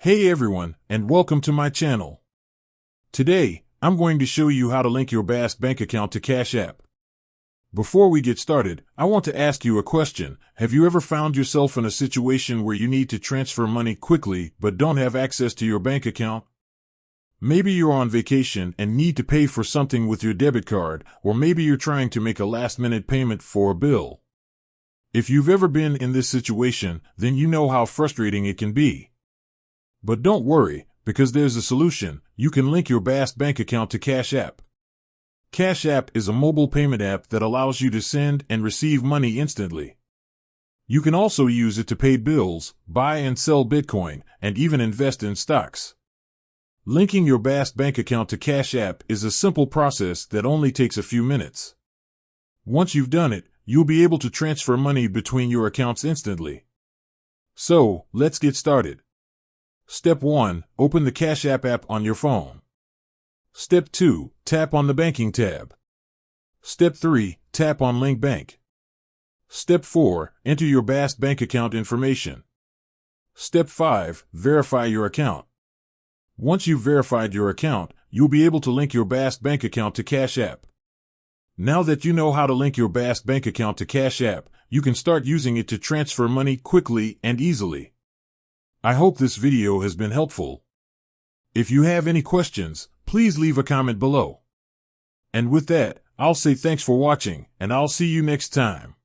Hey everyone, and welcome to my channel. Today, I'm going to show you how to link your Bask bank account to Cash App. Before we get started, I want to ask you a question. Have you ever found yourself in a situation where you need to transfer money quickly but don't have access to your bank account? Maybe you're on vacation and need to pay for something with your debit card, or maybe you're trying to make a last-minute payment for a bill. If you've ever been in this situation, then you know how frustrating it can be. But don't worry, because there's a solution. You can link your Bask bank account to Cash App. Cash App is a mobile payment app that allows you to send and receive money instantly. You can also use it to pay bills, buy and sell Bitcoin, and even invest in stocks. Linking your Bask bank account to Cash App is a simple process that only takes a few minutes. Once you've done it, you'll be able to transfer money between your accounts instantly. So, let's get started. Step 1. Open the Cash App app on your phone. Step 2. Tap on the Banking tab. Step 3. Tap on Link Bank. Step 4. Enter your Bask bank account information. Step 5. Verify your account. Once you've verified your account, you'll be able to link your Bask bank account to Cash App. Now that you know how to link your Bask bank account to Cash App, you can start using it to transfer money quickly and easily. I hope this video has been helpful. If you have any questions, please leave a comment below. And with that, I'll say thanks for watching, and I'll see you next time.